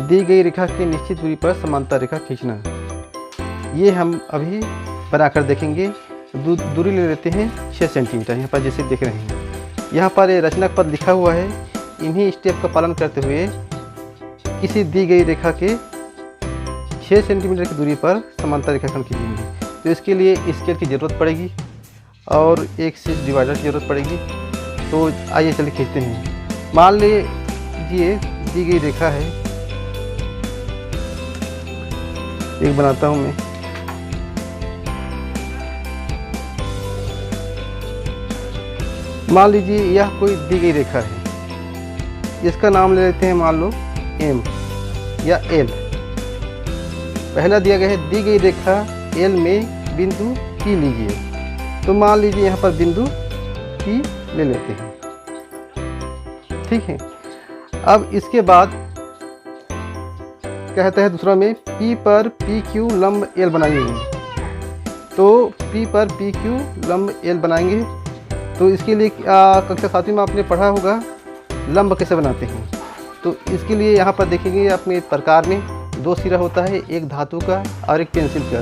दी गई रेखा की निश्चित दूरी पर समांतर रेखा खींचना। ये हम अभी बनाकर देखेंगे। दूरी ले लेते हैं 6 सेंटीमीटर। यहाँ पर जैसे देख रहे हैं, यहाँ पर ये रचना पद लिखा हुआ है। इन्हीं स्टेप का पालन करते हुए किसी दी गई रेखा के 6 सेंटीमीटर की दूरी पर समांतर रेखाखंड खींचेंगे। तो इसके लिए स्केल की ज़रूरत पड़ेगी और एक से डिवाइडर की ज़रूरत पड़ेगी। तो आइए चलिए खींचते हैं। मान लीजिए दी गई रेखा है, एक बनाता हूँ मैं। मान लीजिए यह कोई दी गई रेखा है, इसका नाम ले लेते हैं मान लो M या L। पहला दिया गया है दी गई रेखा L में बिंदु P लीजिए। तो मान लीजिए यहाँ पर बिंदु P ले लेते हैं, ठीक है। अब इसके बाद कहता है दूसरा में P पर PQ लंब L बनाएंगे। तो P पर PQ लंब L बनाएंगे। तो इसके लिए कक्षा 7वीं में आपने पढ़ा होगा लंब कैसे बनाते हैं। तो इसके लिए यहाँ पर देखेंगे अपने प्रकार में 2 सिरा होता है, एक धातु का और एक पेंसिल का।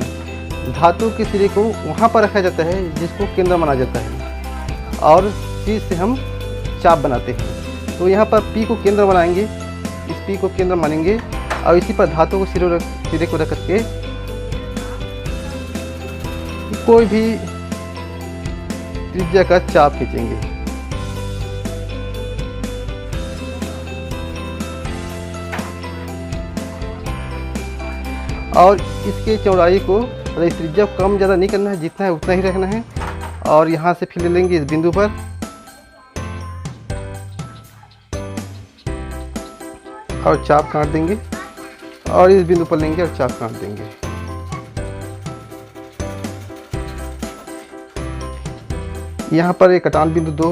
धातु के सिरे को वहाँ पर रखा जाता है जिसको केंद्र माना जाता है, और शीर्ष से हम चाप बनाते हैं। तो यहाँ पर P को केंद्र बनाएंगे, इस P को केंद्र मानेंगे और इसी पर धातु को सिरे को रख करके कोई भी त्रिज्या का चाप खींचेंगे। और इसके चौड़ाई को, इस त्रिज्या को कम ज़्यादा नहीं करना है, जितना है उतना ही रखना है। और यहाँ से फिर ले लेंगे इस बिंदु पर और चाप काट देंगे, और इस बिंदु पर लेंगे और चाप काट देंगे। यहाँ पर एक कटान बिंदु 2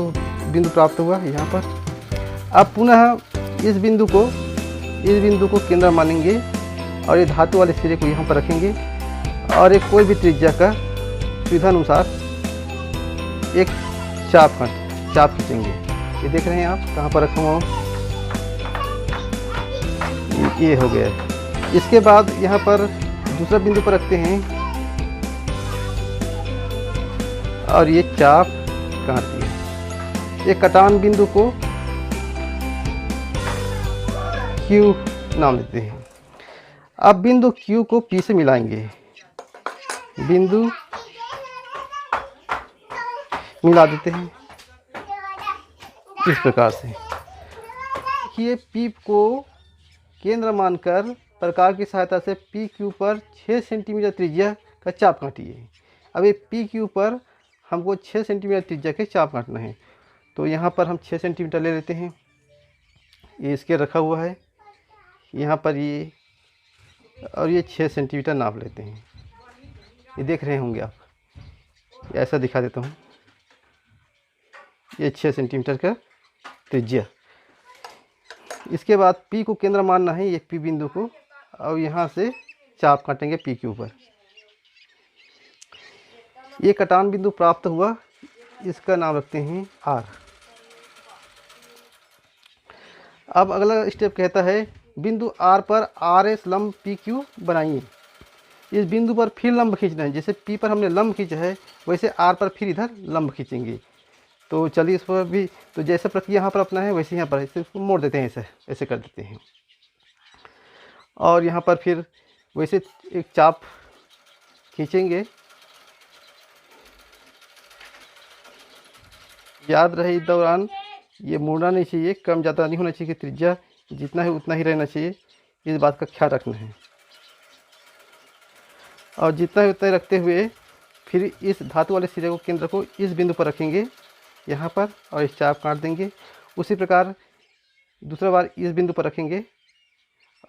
बिंदु प्राप्त हुआ है यहाँ पर। अब पुनः इस बिंदु को केंद्र मानेंगे और ये धातु वाले सिरे को यहाँ पर रखेंगे और एक कोई भी त्रिज्या का सुविधानुसार एक चाप खींचेंगे। ये देख रहे हैं आप कहाँ पर रखा हुआ, ये हो गया है। इसके बाद यहाँ पर दूसरा बिंदु पर रखते हैं और ये चाप काट दिए। एक कटान बिंदु को Q नाम देते हैं। अब बिंदु Q को P से मिलाएंगे, बिंदु मिला देते हैं इस प्रकार से। ये P को केंद्र मानकर प्रकार की सहायता से PQ पर 6 सेंटीमीटर त्रिज्या का चाप काटिए। अब ये PQ पर हमको 6 सेंटीमीटर त्रिज्या के चाप काटना है। तो यहाँ पर हम 6 सेंटीमीटर ले लेते हैं, ये इसके रखा हुआ है यहाँ पर ये, और ये 6 सेंटीमीटर नाप लेते हैं। ये देख रहे होंगे आप, ऐसा दिखा देता हूँ, ये 6 सेंटीमीटर का त्रिज्या। इसके बाद P को केंद्र मानना है, ये P बिंदु को, और यहाँ से चाप काटेंगे PQ पर। ये कटान बिंदु प्राप्त हुआ, इसका नाम रखते हैं R। अब अगला स्टेप कहता है बिंदु R पर RS लंब PQ बनाइए। इस बिंदु पर फिर लंब खींचना है, जैसे P पर हमने लंब खींचा है वैसे R पर फिर इधर लंब खींचेंगे। तो चलिए इस पर भी, तो जैसे प्रक्रिया यहाँ पर अपना है वैसे यहाँ पर इसे मोड़ देते हैं, ऐसे कर देते हैं। और यहाँ पर फिर वैसे एक चाप खींचेंगे। याद रहे इस दौरान ये मुड़ना नहीं चाहिए, कम ज़्यादा नहीं होना चाहिए कि त्रिज्या जितना है उतना ही रहना चाहिए, इस बात का ख्याल रखना है। और जितना है उतना ही रखते हुए फिर इस धातु वाले सिरे को केंद्र को इस बिंदु पर रखेंगे यहाँ पर, और इस चाप काट देंगे। उसी प्रकार दूसरा बार इस बिंदु पर रखेंगे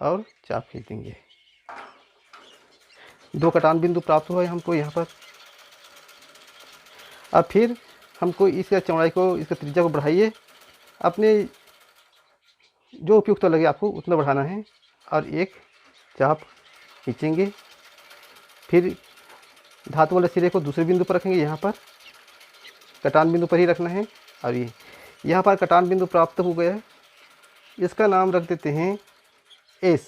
और चाप खींच देंगे। 2 कटान बिंदु प्राप्त हुआ है हमको यहाँ पर। अब फिर हमको इसका चौड़ाई को, इसका त्रिज्या को बढ़ाइए, अपने जो उपयुक्त लगे आपको उतना बढ़ाना है, और एक चाप खींचेंगे। फिर धातु वाले सिरे को दूसरे बिंदु पर रखेंगे, यहाँ पर कटान बिंदु पर ही रखना है। और ये यहाँ पर कटान बिंदु प्राप्त हो गया है, इसका नाम रख देते हैं S।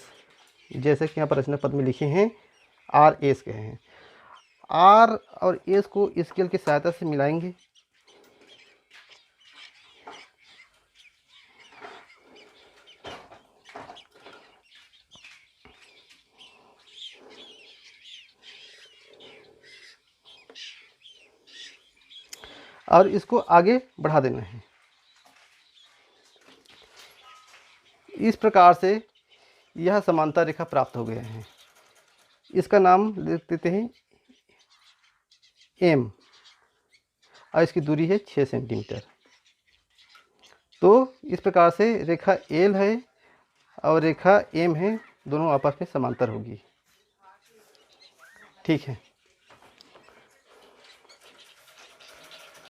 जैसे कि यहाँ पर रचना पद में लिखे हैं आर एस कहे हैं। आर और एस को स्केल की सहायता से मिलाएंगे। और इसको आगे बढ़ा देना है। इस प्रकार से यह समांतर रेखा प्राप्त हो गया है। इसका नाम लिख देते हैं एम और इसकी दूरी है 6 सेंटीमीटर। तो इस प्रकार से रेखा एल है और रेखा एम है, दोनों आपस में समांतर होगी। ठीक है।